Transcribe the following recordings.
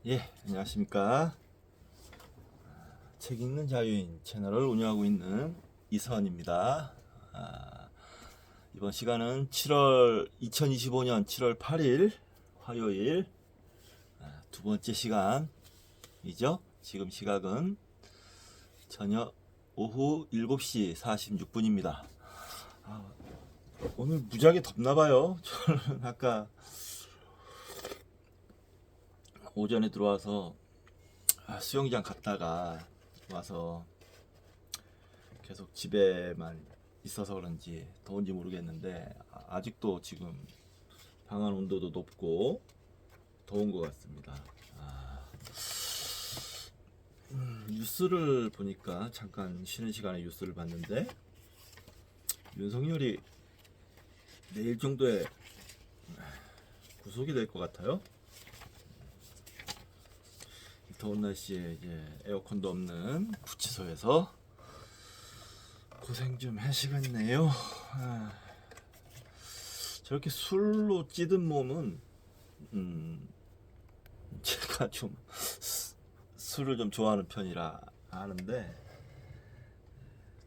예, 안녕하십니까. 책 읽는 자유인 채널을 운영하고 있는 이서원입니다. 이번 시간은 2025년 7월 8일 화요일 두 번째 시간이죠. 지금 시각은 저녁 오후 7시 46분입니다. 오늘 무지하게 덥나봐요. 저는 아까 오전에 들어와서 수영장 갔다가 와서 계속 집에만 있어서 그런지 더운지 모르겠는데 아직도 지금 방안 온도도 높고 더운 것 같습니다. 뉴스를 보니까 잠깐 쉬는 시간에 뉴스를 봤는데 윤석열이 내일 정도에 구속이 될 것 같아요. 더운 날씨에 이제 에어컨도 없는 구치소에서 고생 좀 하시겠네요. 저렇게 술로 찌든 몸은 제가 좀 술을 좀 좋아하는 편이라 아는데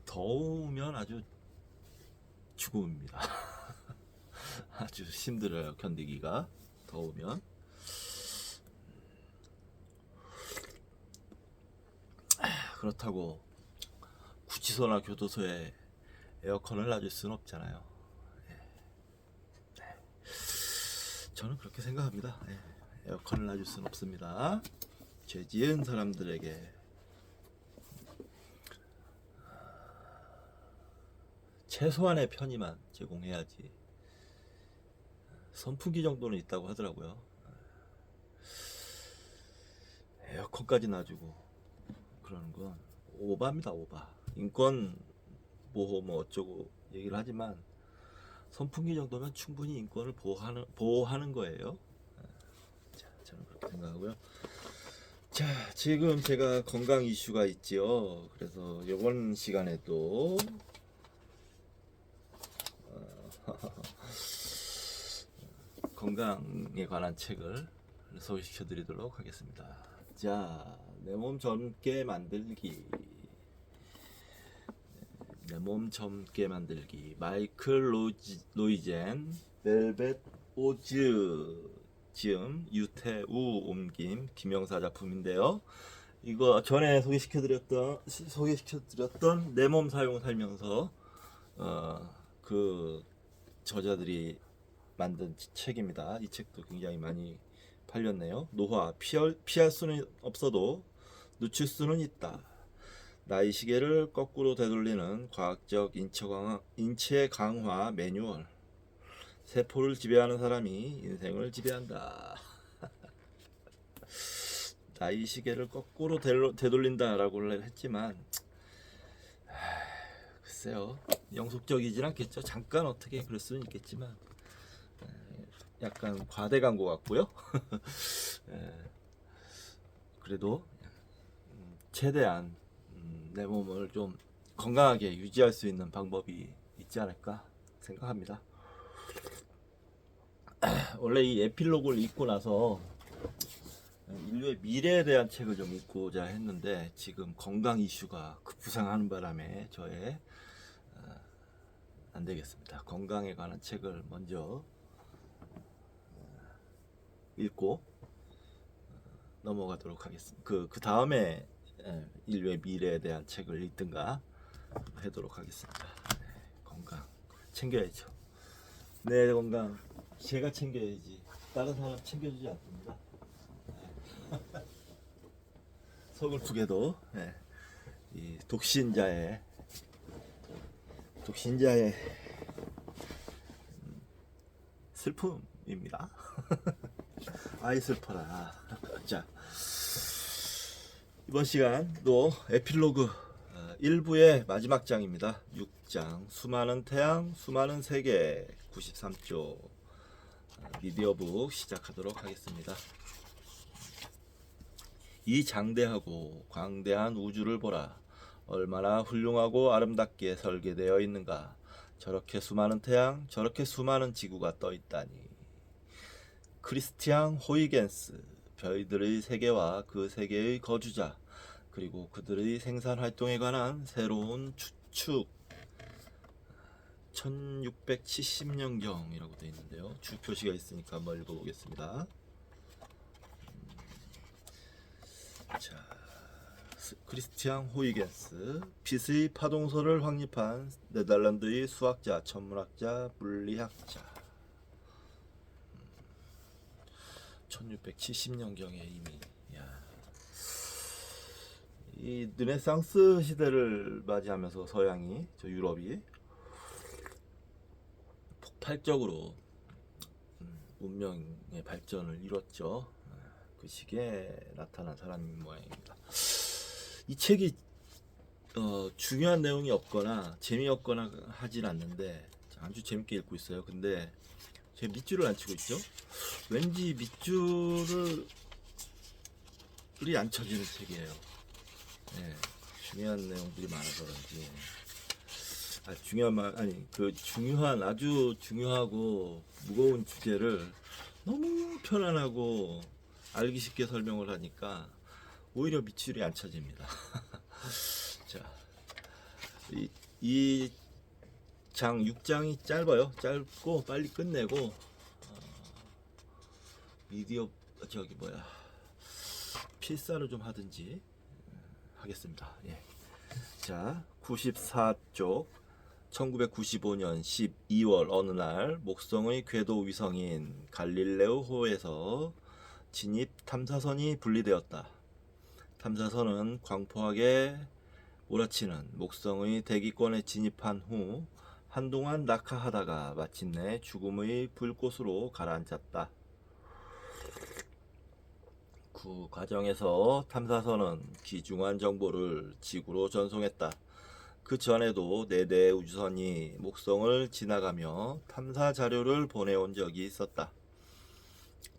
더우면 아주 죽음입니다. 아주 힘들어요, 견디기가. 더우면. 그렇다고 구치소나 교도소에 에어컨을 놔줄 수는 없잖아요. 저는 그렇게 생각합니다. 에어컨을 놔줄 수는 없습니다. 죄 지은 사람들에게 최소한의 편의만 제공해야지. 선풍기 정도는 있다고 하더라고요. 에어컨까지 놔주고 그러는 건 오바입니다. 오바. 인권 보호 뭐 어쩌고 얘기를 하지만 선풍기 정도면 충분히 인권을 보호하는 거예요. 자, 저는 그렇게 생각하고요. 자, 지금 제가 건강 이슈가 있지요. 그래서 이번 시간에도 건강에 관한 책을 소개시켜 드리도록 하겠습니다. 자, 내 몸 젊게 만들기. 내 몸 젊게 만들기. 마이클 로이젠, 벨벳 오즈 지음, 유태우 옮김, 김영사 작품인데요. 이거 전에 소개시켜드렸던 내 몸 사용 살면서 그 저자들이 만든 책입니다. 이 책도 굉장히 많이 팔렸네요. 노화, 피할 수는 없어도 늦출 수는 있다. 나이 시계를 거꾸로 되돌리는 과학적 인체 강화 매뉴얼. 세포를 지배하는 사람이 인생을 지배한다. 나이 시계를 거꾸로 되돌린다라고 했지만 글쎄요, 영속적이진 않겠죠. 잠깐 어떻게 그럴 수는 있겠지만 약간 과대광 것 같고요. 그래도 최대한 내 몸을 좀 건강하게 유지할 수 있는 방법이 있지 않을까 생각합니다. 원래 이 에필로그를 읽고 나서 인류의 미래에 대한 책을 좀 읽고자 했는데 지금 건강 이슈가 급부상하는 바람에 저의 안 되겠습니다. 건강에 관한 책을 먼저 읽고 넘어가도록 하겠습니다. 그 다음에 인류의 미래에 대한 책을 읽든가 하도록 하겠습니다. 건강 챙겨야죠. 내 건강 제가 챙겨야지 다른 사람 챙겨주지 않습니다. 서글프게도 이 독신자의 슬픔입니다. 아이 슬퍼라. 자, 이번 시간도 에필로그 1부의 마지막 장입니다. 6장 수많은 태양 수많은 세계 93조 미디어북 시작하도록 하겠습니다. 이 장대하고 광대한 우주를 보라. 얼마나 훌륭하고 아름답게 설계되어 있는가. 저렇게 수많은 태양, 저렇게 수많은 지구가 떠 있다니. 크리스티앙 호이겐스, 별들의 세계와 그 세계의 거주자, 그리고 그들의 생산 활동에 관한 새로운 추측. 1670년경이라고 되어 있는데요. 주 표시가 있으니까 한번 읽어보겠습니다. 자, 크리스티안 호이겐스, 빛의 파동설을 확립한 네덜란드의 수학자, 천문학자, 물리학자. 1670년경에 이미, 이 르네상스 시대를 맞이하면서 서양이, 저 유럽이 폭발적으로 문명의 발전을 이뤘죠. 그 시기에 나타난 사람인 모양입니다. 이 책이 중요한 내용이 없거나 재미없거나 하진 않는데 아주 재밌게 읽고 있어요. 근데 제 밑줄을 안 치고 있죠. 왠지 밑줄이 안 쳐지는 책이에요. 중요한 내용들이 많아서 그런지. 중요한, 아주 중요하고 무거운 주제를 너무 편안하고 알기 쉽게 설명을 하니까 오히려 밑줄이 안 쳐집니다. 자, 이 장 6장이 짧아요. 짧고 빨리 끝내고 필사를 좀 하든지 하겠습니다. 자, 94쪽. 1995년 12월 어느 날 목성의 궤도 위성인 갈릴레오호에서 진입 탐사선이 분리되었다. 탐사선은 광포하게 몰아치는 목성의 대기권에 진입한 후 한동안 낙하하다가 마침내 죽음의 불꽃으로 가라앉았다. 그 과정에서 탐사선은 귀중한 정보를 지구로 전송했다. 그 전에도 4대의 우주선이 목성을 지나가며 탐사 자료를 보내온 적이 있었다.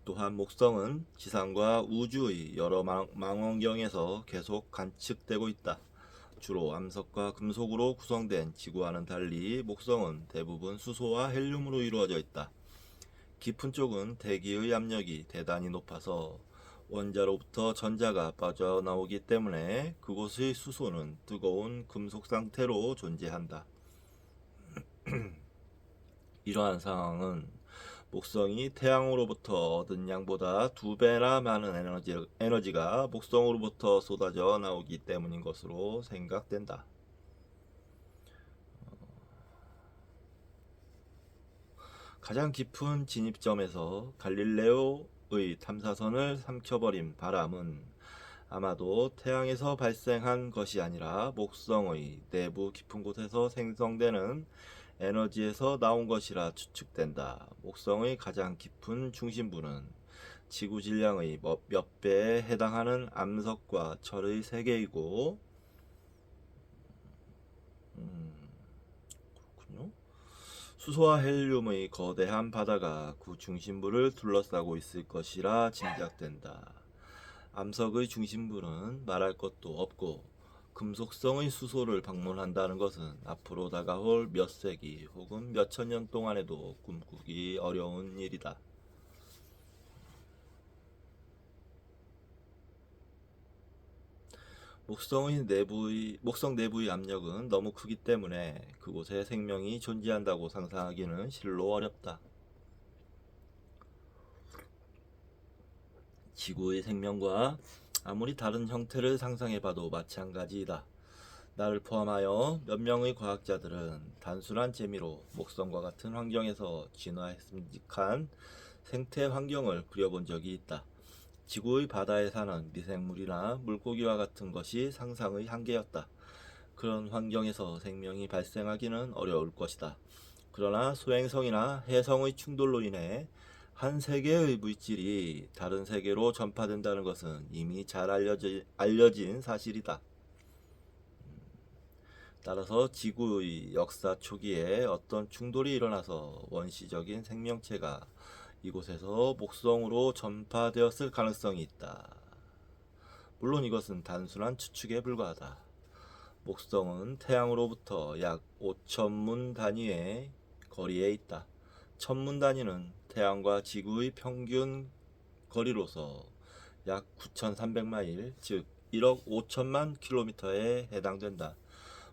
또한 목성은 지상과 우주의 여러 망원경에서 계속 관측되고 있다. 주로 암석과 금속으로 구성된 지구와는 달리 목성은 대부분 수소와 헬륨으로 이루어져 있다. 깊은 쪽은 대기의 압력이 대단히 높아서 원자로부터 전자가 빠져나오기 때문에 그곳의 수소는 뜨거운 금속 상태로 존재한다. 이러한 상황은 목성이 태양으로부터 얻은 양보다 2배나 많은 에너지가 목성으로부터 쏟아져 나오기 때문인 것으로 생각된다. 가장 깊은 진입점에서 갈릴레오의 탐사선을 삼켜버린 바람은 아마도 태양에서 발생한 것이 아니라 목성의 내부 깊은 곳에서 생성되는 에너지에서 나온 것이라 추측된다. 목성의 가장 깊은 중심부는 지구 질량의 몇 배에 해당하는 암석과 철의 세계이고, 그렇군요. 수소와 헬륨의 거대한 바다가 그 중심부를 둘러싸고 있을 것이라 짐작된다. 암석의 중심부는 말할 것도 없고 금속성의 수소를 방문한다는 것은 앞으로 다가올 몇 세기 혹은 몇 천 년 동안에도 꿈꾸기 어려운 일이다. 목성 내부의 압력은 너무 크기 때문에 그곳에 생명이 존재한다고 상상하기는 실로 어렵다. 지구의 생명과 아무리 다른 형태를 상상해봐도 마찬가지이다. 나를 포함하여 몇 명의 과학자들은 단순한 재미로 목성과 같은 환경에서 진화했음직한 생태 환경을 그려본 적이 있다. 지구의 바다에 사는 미생물이나 물고기와 같은 것이 상상의 한계였다. 그런 환경에서 생명이 발생하기는 어려울 것이다. 그러나 소행성이나 해성의 충돌로 인해 한 세계의 물질이 다른 세계로 전파된다는 것은 이미 잘 알려진 사실이다. 따라서 지구의 역사 초기에 어떤 충돌이 일어나서 원시적인 생명체가 이곳에서 목성으로 전파되었을 가능성이 있다. 물론 이것은 단순한 추측에 불과하다. 목성은 태양으로부터 약 5천문 단위의 거리에 있다. 천문 단위는 태양과 지구의 평균 거리로서 약 9,300마일, 즉 1억 5천만 킬로미터에 해당된다.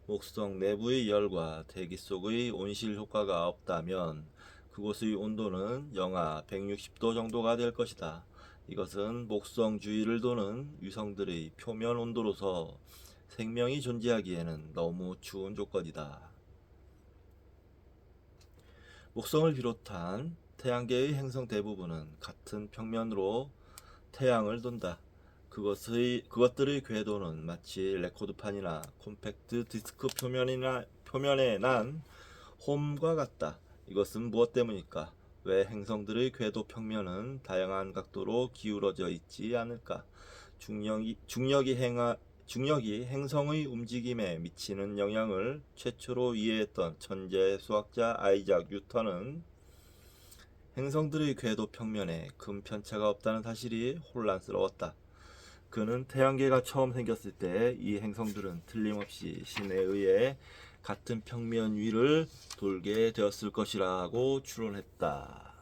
목성 내부의 열과 대기 속의 온실 효과가 없다면 그곳의 온도는 영하 160도 정도가 될 것이다. 이것은 목성 주위를 도는 위성들의 표면 온도로서 생명이 존재하기에는 너무 추운 조건이다. 목성을 비롯한 태양계의 행성 대부분은 같은 평면으로 태양을 돈다. 그것들의 궤도는 마치 레코드판이나 콤팩트 디스크 표면에 난 홈과 같다. 이것은 무엇 때문일까? 왜 행성들의 궤도 평면은 다양한 각도로 기울어져 있지 않을까? 중력이 행성의 움직임에 미치는 영향을 최초로 이해했던 천재 수학자 아이작 뉴턴은 행성들의 궤도 평면에 큰 편차가 없다는 사실이 혼란스러웠다. 그는 태양계가 처음 생겼을 때 이 행성들은 틀림없이 신에 의해 같은 평면 위를 돌게 되었을 것이라고 추론했다.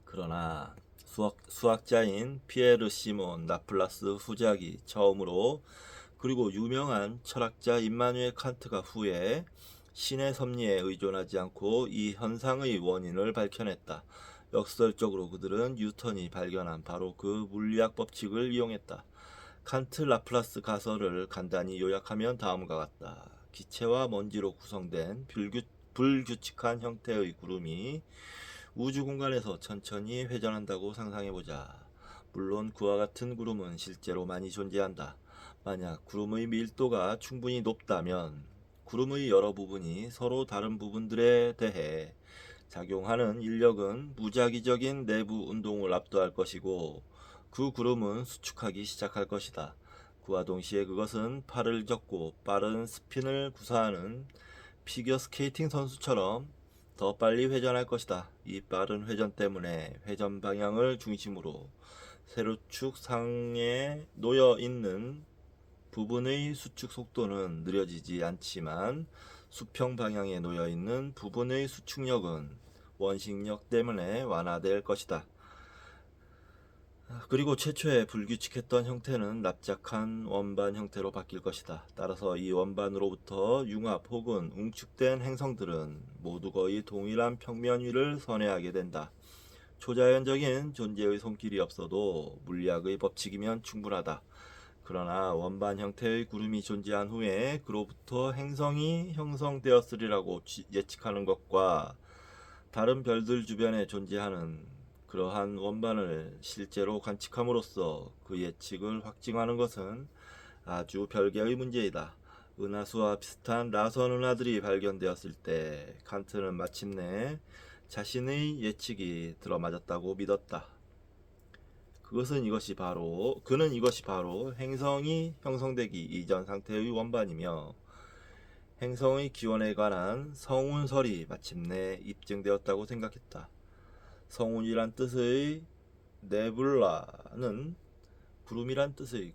그러나 수학자인 피에르 시몬 라플라스 후작이 처음으로, 그리고 유명한 철학자 임마누엘 칸트가 후에 신의 섭리에 의존하지 않고 이 현상의 원인을 밝혀냈다. 역설적으로 그들은 뉴턴이 발견한 바로 그 물리학 법칙을 이용했다. 칸트 라플라스 가설을 간단히 요약하면 다음과 같다. 기체와 먼지로 구성된 불규칙한 형태의 구름이 우주 공간에서 천천히 회전한다고 상상해보자. 물론 그와 같은 구름은 실제로 많이 존재한다. 만약 구름의 밀도가 충분히 높다면 구름의 여러 부분이 서로 다른 부분들에 대해 작용하는 인력은 무작위적인 내부 운동을 압도할 것이고 그 구름은 수축하기 시작할 것이다. 그와 동시에 그것은 팔을 젓고 빠른 스핀을 구사하는 피겨 스케이팅 선수처럼 더 빨리 회전할 것이다. 이 빠른 회전 때문에 회전 방향을 중심으로 세로축 상에 놓여 있는 부분의 수축 속도는 느려지지 않지만 수평 방향에 놓여 있는 부분의 수축력은 원심력 때문에 완화될 것이다. 그리고 최초의 불규칙했던 형태는 납작한 원반 형태로 바뀔 것이다. 따라서 이 원반으로부터 융합 혹은 웅축된 행성들은 모두 거의 동일한 평면 위를 선회하게 된다. 초자연적인 존재의 손길이 없어도 물리학의 법칙이면 충분하다. 그러나 원반 형태의 구름이 존재한 후에 그로부터 행성이 형성되었으리라고 예측하는 것과 다른 별들 주변에 존재하는 그러한 원반을 실제로 관측함으로써 그 예측을 확증하는 것은 아주 별개의 문제이다. 은하수와 비슷한 라선 은하들이 발견되었을 때 칸트는 마침내 자신의 예측이 들어맞았다고 믿었다. 그는 이것이 바로 행성이 형성되기 이전 상태의 원반이며 행성의 기원에 관한 성운설이 마침내 입증되었다고 생각했다. 성운이란 뜻의 네뷸라는 구름이란 뜻의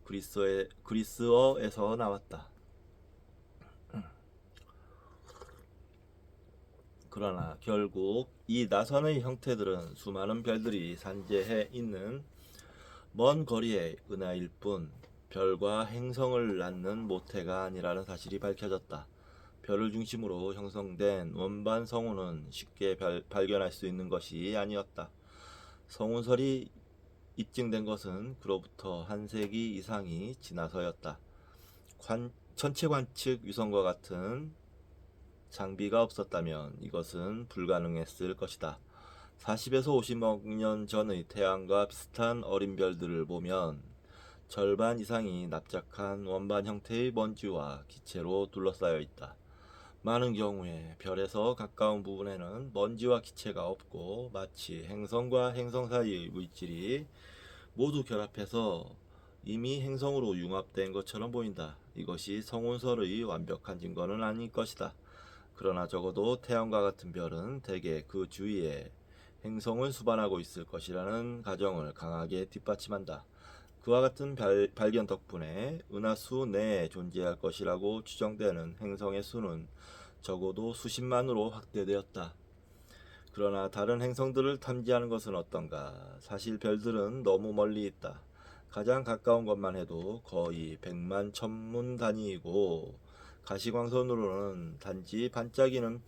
그리스어에서 나왔다. 그러나 결국 이 나선의 형태들은 수많은 별들이 산재해 있는 먼 거리의 은하일 뿐 별과 행성을 낳는 모태가 아니라는 사실이 밝혀졌다. 별을 중심으로 형성된 원반 성운은 쉽게 발견할 수 있는 것이 아니었다. 성운설이 입증된 것은 그로부터 한 세기 이상이 지나서였다. 천체 관측 위성과 같은 장비가 없었다면 이것은 불가능했을 것이다. 40에서 50억 년 전의 태양과 비슷한 어린 별들을 보면 절반 이상이 납작한 원반 형태의 먼지와 기체로 둘러싸여 있다. 많은 경우에 별에서 가까운 부분에는 먼지와 기체가 없고 마치 행성과 행성 사이의 물질이 모두 결합해서 이미 행성으로 융합된 것처럼 보인다. 이것이 성운설의 완벽한 증거는 아닐 것이다. 그러나 적어도 태양과 같은 별은 대개 그 주위에 행성을 수반하고 있을 것이라는 가정을 강하게 뒷받침한다. 그와 같은 발견 덕분에 은하수 내에 존재할 것이라고 추정되는 행성의 수는 적어도 수십만으로 확대되었다. 그러나 다른 행성들을 탐지하는 것은 어떤가? 사실 별들은 너무 멀리 있다. 가장 가까운 것만 해도 거의 100만 천문 단위이고 가시광선으로는 단지 반짝이는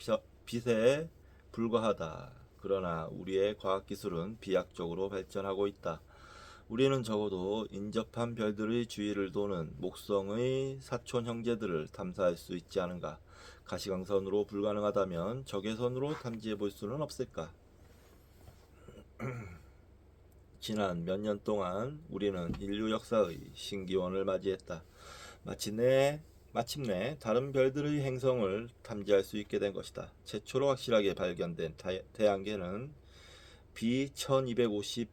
빛에 불과하다. 그러나 우리의 과학기술은 비약적으로 발전하고 있다. 우리는 적어도 인접한 별들의 주위를 도는 목성의 사촌 형제들을 탐사할 수 있지 않은가? 가시광선으로 불가능하다면 적외선으로 탐지해 볼 수는 없을까? 지난 몇 년 동안 우리는 인류 역사의 신기원을 맞이했다. 마침내 다른 별들의 행성을 탐지할 수 있게 된 것이다. 최초로 확실하게 발견된 태양계는 B1257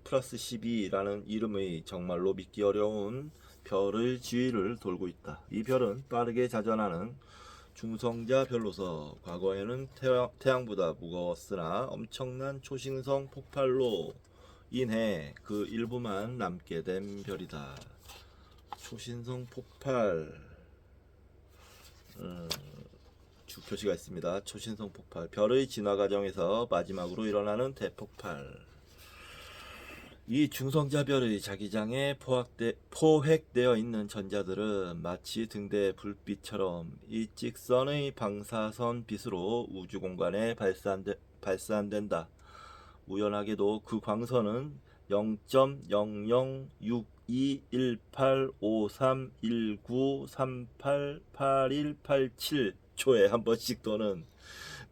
플러스 12라는 이름의 정말로 믿기 어려운 별의 주위를 돌고 있다. 이 별은 빠르게 자전하는 중성자 별로서 과거에는 태양보다 무거웠으나 엄청난 초신성 폭발로 인해 그 일부만 남게 된 별이다. 초신성 폭발 표시가 있습니다. 초신성 폭발, 별의 진화 과정에서 마지막으로 일어나는 대폭발. 이 중성자별의 자기장에 포획되어 있는 전자들은 마치 등대 불빛처럼 이 직선의 방사선 빛으로 우주 공간에 발산된다. 우연하게도 그 광선은 0.0062185319388187초에 한 번씩 도는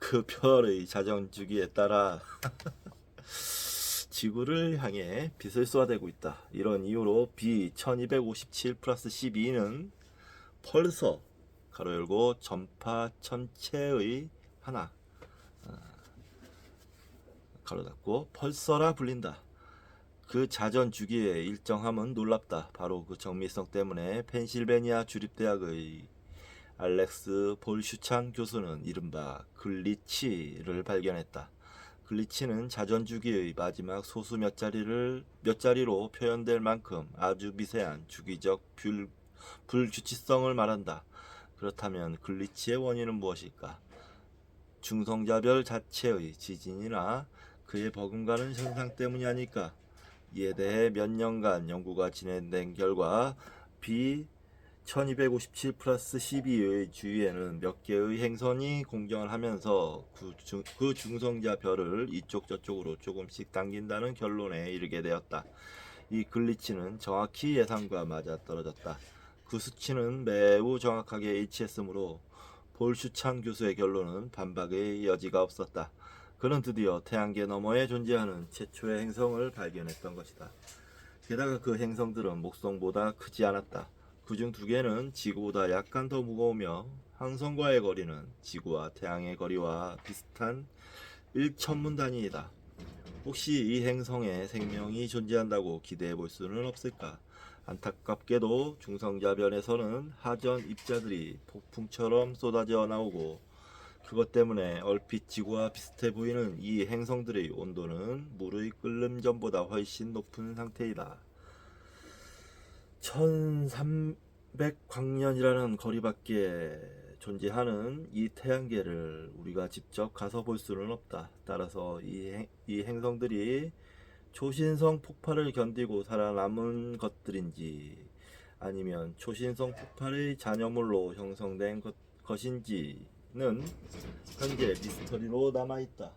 그 별의 자전 주기에 따라 지구를 향해 빛을 쏘아대고 있다. 이런 이유로 B1257 플러스 12는 펄서 가로 열고 전파 천체의 하나 가로 닫고 펄서라 불린다. 그 자전 주기의 일정함은 놀랍다. 바로 그 정밀성 때문에 펜실베니아 주립대학의 알렉스 볼슈찬 교수는 이른바 글리치를 발견했다. 글리치는 자전주기의 마지막 소수 몇 자리로 표현될 만큼 아주 미세한 주기적 불규칙성을 말한다. 그렇다면 글리치의 원인은 무엇일까? 중성자별 자체의 지진이나 그의 버금가는 현상 때문이 아닐까? 이에 대해 몇 년간 연구가 진행된 결과 B1257 플러스 12의 주위에는 몇 개의 행선이 공정을 하면서 그 중성자 별을 이쪽 저쪽으로 조금씩 당긴다는 결론에 이르게 되었다. 이 글리치는 정확히 예상과 맞아떨어졌다. 그 수치는 매우 정확하게 일치했으므로 볼슈찬 교수의 결론은 반박의 여지가 없었다. 그는 드디어 태양계 너머에 존재하는 최초의 행성을 발견했던 것이다. 게다가 그 행성들은 목성보다 크지 않았다. 그중 두 개는 지구보다 약간 더 무거우며 항성과의 거리는 지구와 태양의 거리와 비슷한 1천문 단위이다. 혹시 이 행성에 생명이 존재한다고 기대해 볼 수는 없을까? 안타깝게도 중성자별에서는 하전 입자들이 폭풍처럼 쏟아져 나오고 그것 때문에 얼핏 지구와 비슷해 보이는 이 행성들의 온도는 물의 끓는 전보다 훨씬 높은 상태이다. 1300광년이라는 거리밖에 존재하는 이 태양계를 우리가 직접 가서 볼 수는 없다. 따라서 이 행성들이 초신성 폭발을 견디고 살아남은 것들인지 아니면 초신성 폭발의 잔여물로 형성된 것인지는 현재 미스터리로 남아있다.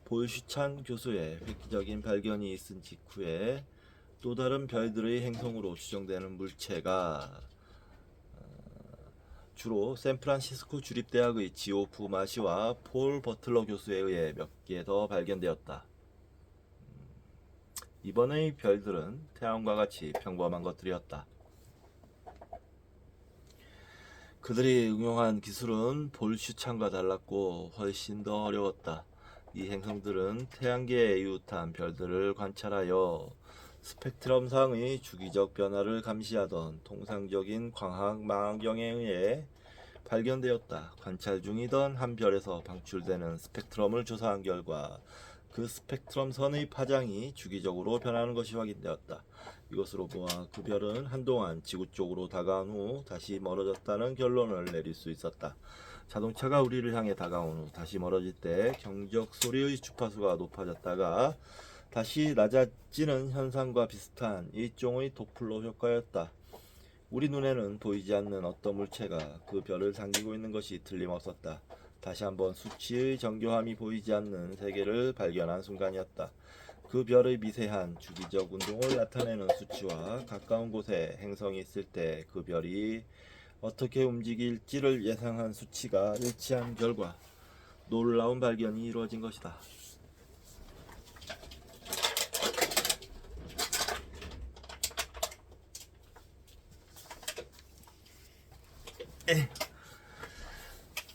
볼슈찬 교수의 획기적인 발견이 있은 직후에 또 다른 별들의 행성으로 추정되는 물체가 주로 샌프란시스코 주립대학의 지오프 마시와 폴 버틀러 교수에 의해 몇 개 더 발견되었다. 이번의 별들은 태양과 같이 평범한 것들이었다. 그들이 응용한 기술은 볼슈찬과 달랐고 훨씬 더 어려웠다. 이 행성들은 태양계에 이웃한 별들을 관찰하여 스펙트럼상의 주기적 변화를 감시하던 통상적인 광학 망원경에 의해 발견되었다. 관찰 중이던 한 별에서 방출되는 스펙트럼을 조사한 결과 그 스펙트럼 선의 파장이 주기적으로 변하는 것이 확인되었다. 이것으로 보아 그 별은 한동안 지구 쪽으로 다가온 후 다시 멀어졌다는 결론을 내릴 수 있었다. 자동차가 우리를 향해 다가온 후 다시 멀어질 때 경적 소리의 주파수가 높아졌다가 다시 낮아지는 현상과 비슷한 일종의 도플러 효과였다. 우리 눈에는 보이지 않는 어떤 물체가 그 별을 당기고 있는 것이 틀림없었다. 다시 한번 수치의 정교함이 보이지 않는 세계를 발견한 순간이었다. 그 별의 미세한 주기적 운동을 나타내는 수치와 가까운 곳에 행성이 있을 때 그 별이 어떻게 움직일지를 예상한 수치가 일치한 결과 놀라운 발견이 이루어진 것이다.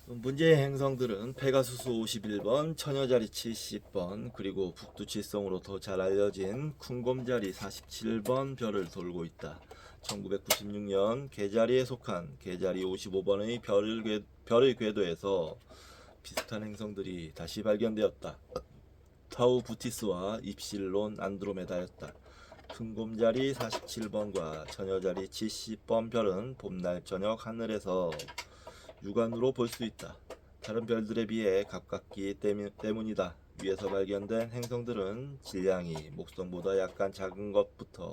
문제의 행성들은 페가수스 51번, 처녀자리 70번, 그리고 북두칠성으로 더 잘 알려진 쿵곰자리 47번 별을 돌고 있다. 1996년 개자리에 속한 개자리 55번의 별의 궤도에서 비슷한 행성들이 다시 발견되었다. 타우 부티스와 입실론 안드로메다였다. 쿵곰자리 47번과 처녀자리 70번 별은 봄날 저녁 하늘에서 육안으로 볼 수 있다. 다른 별들에 비해 가깝기 때문이다. 위에서 발견된 행성들은 질량이 목성보다 약간 작은 것부터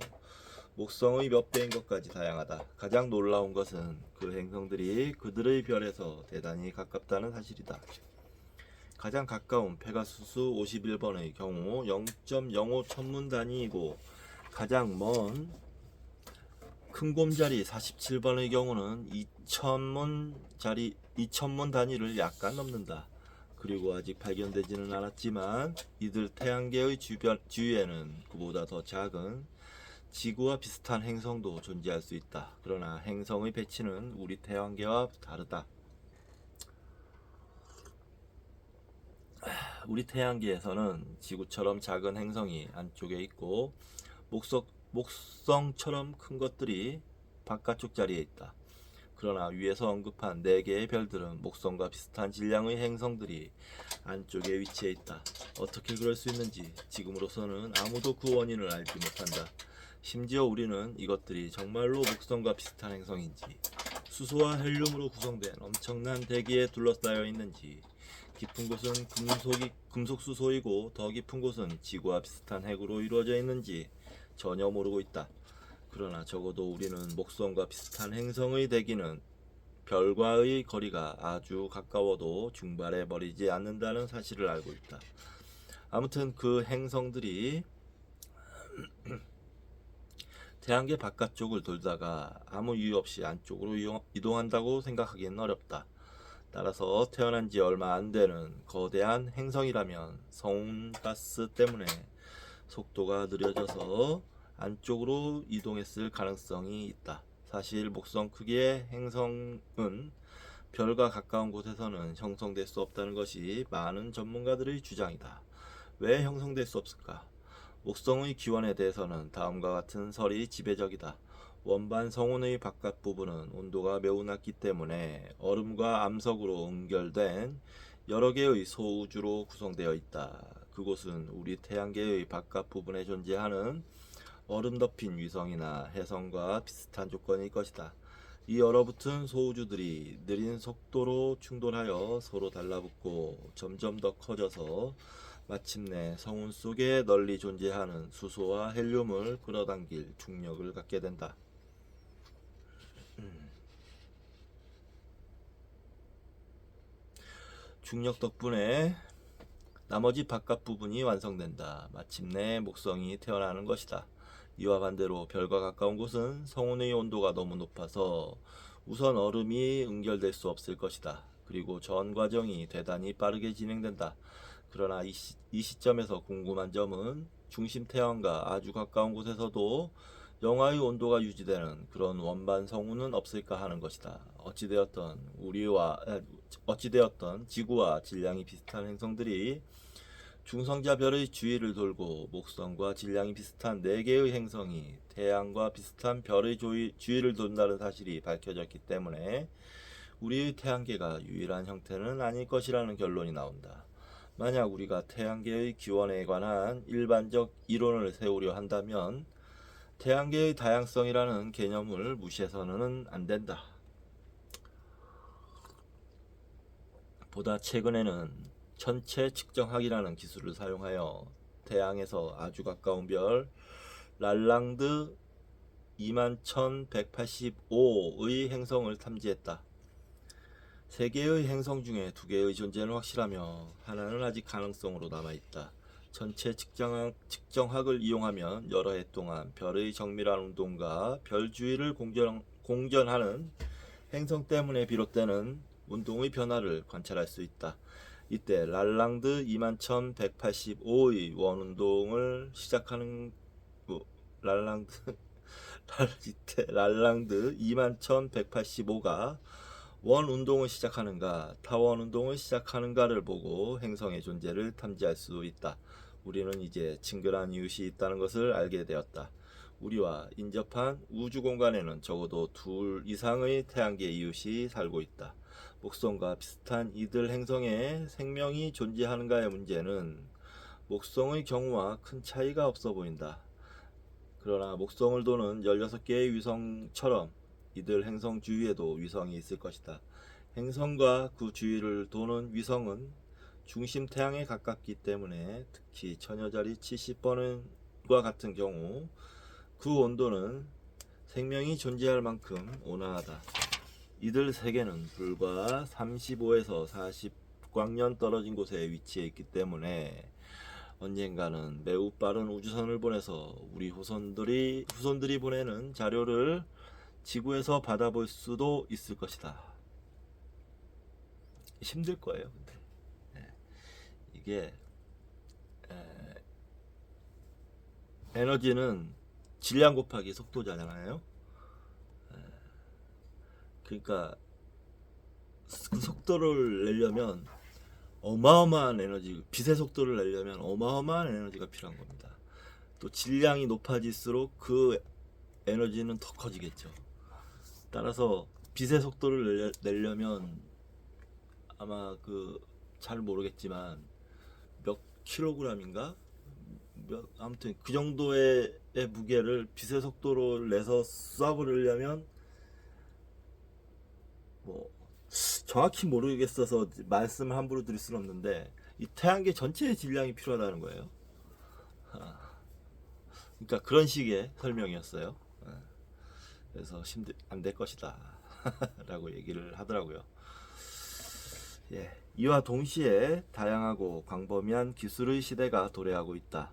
목성의 몇 배인 것까지 다양하다. 가장 놀라운 것은 그 행성들이 그들의 별에서 대단히 가깝다는 사실이다. 가장 가까운 페가수스 51번의 경우 0.05 천문 단위이고 가장 먼 큰곰자리 47번의 경우는 2천문 단위를 약간 넘는다. 그리고 아직 발견되지는 않았지만 이들 태양계의 주위에는 그보다 더 작은 지구와 비슷한 행성도 존재할 수 있다. 그러나 행성의 배치는 우리 태양계와 다르다. 우리 태양계에서는 지구처럼 작은 행성이 안쪽에 있고 목성처럼 큰 것들이 바깥쪽 자리에 있다. 그러나 위에서 언급한 4개의 별들은 목성과 비슷한 질량의 행성들이 안쪽에 위치해 있다. 어떻게 그럴 수 있는지 지금으로서는 아무도 그 원인을 알지 못한다. 심지어 우리는 이것들이 정말로 목성과 비슷한 행성인지, 수소와 헬륨으로 구성된 엄청난 대기에 둘러싸여 있는지, 깊은 곳은 금속 수소이고 더 깊은 곳은 지구와 비슷한 핵으로 이루어져 있는지 전혀 모르고 있다. 그러나 적어도 우리는 목성과 비슷한 행성의 대기는 별과의 거리가 아주 가까워도 증발해 버리지 않는다는 사실을 알고 있다. 아무튼 그 행성들이 태양계 바깥쪽을 돌다가 아무 이유 없이 안쪽으로 이동한다고 생각하기는 어렵다. 따라서 태어난 지 얼마 안 되는 거대한 행성이라면 성운가스 때문에 속도가 느려져서 안쪽으로 이동했을 가능성이 있다. 사실 목성 크기의 행성은 별과 가까운 곳에서는 형성될 수 없다는 것이 많은 전문가들의 주장이다. 왜 형성될 수 없을까? 목성의 기원에 대해서는 다음과 같은 설이 지배적이다. 원반 성운의 바깥 부분은 온도가 매우 낮기 때문에 얼음과 암석으로 응결된 여러 개의 소우주로 구성되어 있다. 그곳은 우리 태양계의 바깥 부분에 존재하는 얼음 덮인 위성이나 해성과 비슷한 조건일 것이다. 이 얼어붙은 소우주들이 느린 속도로 충돌하여 서로 달라붙고 점점 더 커져서 마침내 성운 속에 널리 존재하는 수소와 헬륨을 끌어당길 중력을 갖게 된다. 중력 덕분에 나머지 바깥 부분이 완성된다. 마침내 목성이 태어나는 것이다. 이와 반대로 별과 가까운 곳은 성운의 온도가 너무 높아서 우선 얼음이 응결될 수 없을 것이다. 그리고 전 과정이 대단히 빠르게 진행된다. 그러나 이 시점에서 궁금한 점은 중심 태양과 아주 가까운 곳에서도 영하의 온도가 유지되는 그런 원반 성운은 없을까 하는 것이다. 어찌되었던 지구와 질량이 비슷한 행성들이 중성자 별의 주위를 돌고 목성과 질량이 비슷한 4개의 행성이 태양과 비슷한 별의 주위를 돈다는 사실이 밝혀졌기 때문에 우리의 태양계가 유일한 형태는 아닐 것이라는 결론이 나온다. 만약 우리가 태양계의 기원에 관한 일반적 이론을 세우려 한다면 태양계의 다양성이라는 개념을 무시해서는 안 된다. 보다 최근에는 천체 측정학이라는 기술을 사용하여 태양에서 아주 가까운 별 랄랑드 21,185의 행성을 탐지했다. 3개의 행성 중에 2개의 존재는 확실하며 하나는 아직 가능성으로 남아있다. 천체 측정학을 이용하면 여러 해 동안 별의 정밀한 운동과 별 주위를 공전하는 행성 때문에 비롯되는 운동의 변화를 관찰할 수 있다. 이때 랄랑드 21,185의 원운동을 시작하는 랄랑드 21,185가 원운동을 시작하는가 타원운동을 시작하는가를 보고 행성의 존재를 탐지할 수 있다. 우리는 이제 친근한 이웃이 있다는 것을 알게 되었다. 우리와 인접한 우주 공간에는 적어도 2 이상의 태양계 이웃이 살고 있다. 목성과 비슷한 이들 행성에 생명이 존재하는가의 문제는 목성의 경우와 큰 차이가 없어 보인다. 그러나 목성을 도는 16개의 위성처럼 이들 행성 주위에도 위성이 있을 것이다. 행성과 그 주위를 도는 위성은 중심 태양에 가깝기 때문에 특히 처녀자리 70번과 같은 경우 그 온도는 생명이 존재할 만큼 온화하다. 이들 세계는 불과 35에서 40광년 떨어진 곳에 위치해 있기 때문에 언젠가는 매우 빠른 우주선을 보내서 우리 후손들이 보내는 자료를 지구에서 받아볼 수도 있을 것이다. 힘들 거예요. 근데 이게 에너지는 질량 곱하기 속도잖아요. 그러니까 그 속도를 내려면 어마어마한 에너지, 빛의 속도를 내려면 어마어마한 에너지가 필요한 겁니다. 또 질량이 높아질수록 그 에너지는 더 커지겠죠. 따라서 빛의 속도를 내려면 아마 잘 모르겠지만 몇 킬로그램인가? 아무튼 그 정도의 무게를 빛의 속도로 내서 쏴버리려면 뭐 정확히 모르겠어서 말씀을 함부로 드릴 수는 없는데 이 태양계 전체의 질량이 필요하다는 거예요. 그러니까 그런 식의 설명이었어요. 그래서 안 될 것이다 라고 얘기를 하더라고요. 예, 이와 동시에 다양하고 광범위한 기술의 시대가 도래하고 있다.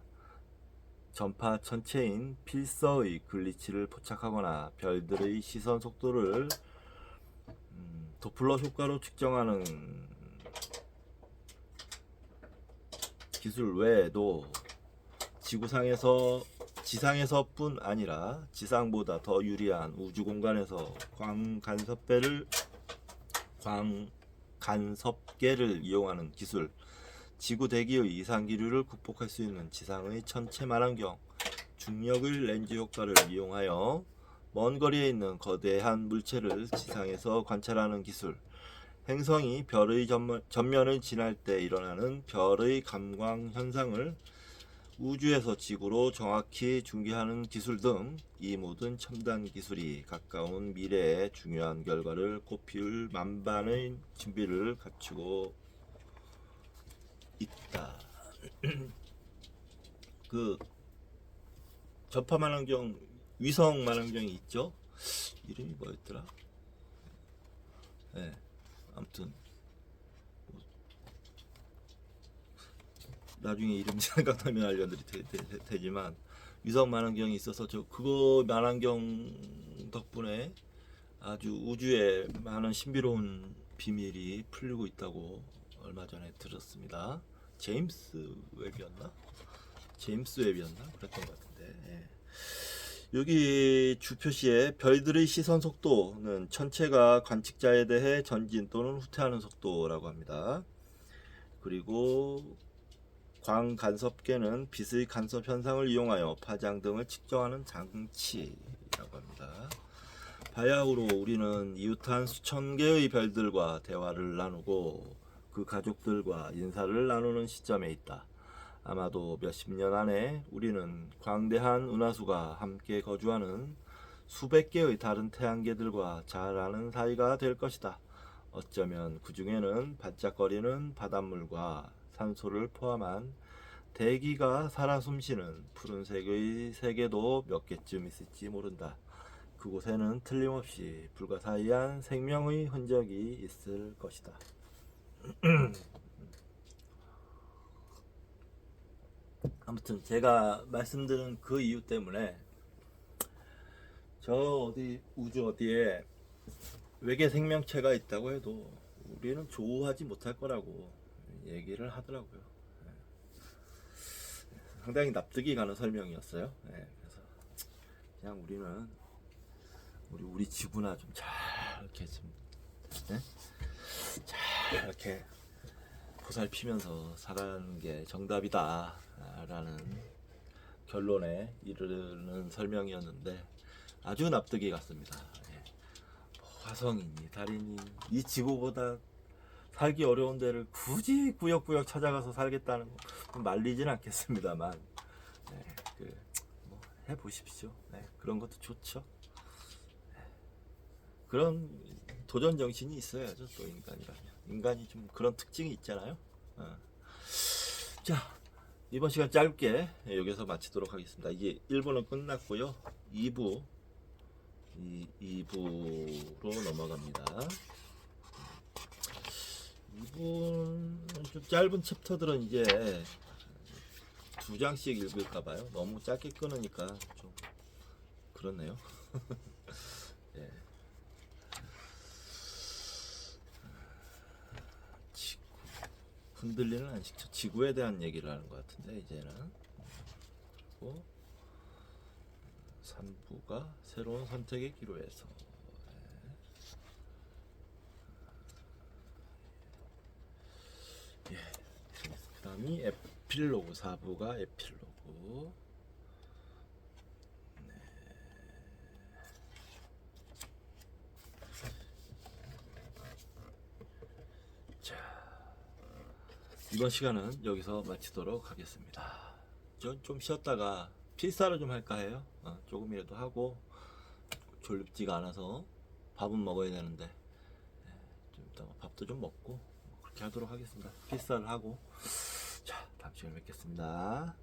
전파 천체인 필서의 글리치를 포착하거나 별들의 시선 속도를 도플러 효과로 측정하는 기술 외에도 지상에서뿐 아니라 지상보다 더 유리한 우주 공간에서 광간섭계를 이용하는 기술, 지구 대기의 이상 기류를 극복할 수 있는 지상의 천체 만환경, 중력의 렌즈 효과를 이용하여 먼 거리에 있는 거대한 물체를 지상에서 관찰하는 기술, 행성이 별의 전면을 지날 때 일어나는 별의 감광 현상을 우주에서 지구로 정확히 중계하는 기술 등 이 모든 첨단 기술이 가까운 미래에 중요한 결과를 꽃피울 만반의 준비를 갖추고 있다. 그 전파 만환경, 위성 만환경이 있죠? 이름이 뭐였더라? 네, 아무튼 나중에 이름 생각나면 알려드릴 테지만 위성 만환경이 있어서 그거 만환경 덕분에 아주 우주에 많은 신비로운 비밀이 풀리고 있다고 얼마 전에 들었습니다. 제임스 웹이었나? 그랬던 것 같은데. 예. 여기 주표시에 별들의 시선 속도는 천체가 관측자에 대해 전진 또는 후퇴하는 속도라고 합니다. 그리고 광간섭계는 빛의 간섭 현상을 이용하여 파장 등을 측정하는 장치라고 합니다. 바야흐로 우리는 이웃한 수천 개의 별들과 대화를 나누고 그 가족들과 인사를 나누는 시점에 있다. 아마도 몇십 년 안에 우리는 광대한 은하수가 함께 거주하는 수백 개의 다른 태양계들과 잘 아는 사이가 될 것이다. 어쩌면 그 중에는 반짝거리는 바닷물과 산소를 포함한 대기가 살아 숨쉬는 푸른색의 세계도 몇 개쯤 있을지 모른다. 그곳에는 틀림없이 불가사의한 생명의 흔적이 있을 것이다. 아무튼 제가 말씀드린 그 이유 때문에 저 어디 우주 어디에 외계 생명체가 있다고 해도 우리는 조우하지 못할 거라고 얘기를 하더라고요. 상당히 납득이 가는 설명이었어요. 그래서 그냥 우리는 우리 지구나 좀 잘 이렇게 좀 잘 이렇게 보살피면서 살아가는 게 정답이다라는 결론에 이르는 설명이었는데 아주 납득이 갔습니다. 화성이니 달이니 이 지구보다 살기 어려운 데를 굳이 구역구역 찾아가서 살겠다는 거 말리진 않겠습니다만 뭐 해보십시오. 그런 것도 좋죠. 그런 도전 정신이 있어야죠. 또 인간이 좀 그런 특징이 있잖아요. 자, 이번 시간 짧게 여기서 마치도록 하겠습니다. 이제 1부는 끝났고요. 2부로 넘어갑니다. 2부는 좀 짧은 챕터들은 이제 2장씩 읽을까봐요. 너무 짧게 끊으니까 좀 그렇네요. 예. 흔들리는 안식처 지구에 대한 얘기를 하는 것 같은데 이제는. 그리고 3부가 새로운 선택의 기로에서. 예. 그 다음이 에필로그 4부가 에필로그. 이번 시간은 여기서 마치도록 하겠습니다. 좀 쉬었다가 필사를 좀 할까 해요. 조금이라도 하고 졸립지가 않아서 밥은 먹어야 되는데 좀 이따 밥도 좀 먹고 그렇게 하도록 하겠습니다. 필사를 하고 자 다음 시간에 뵙겠습니다.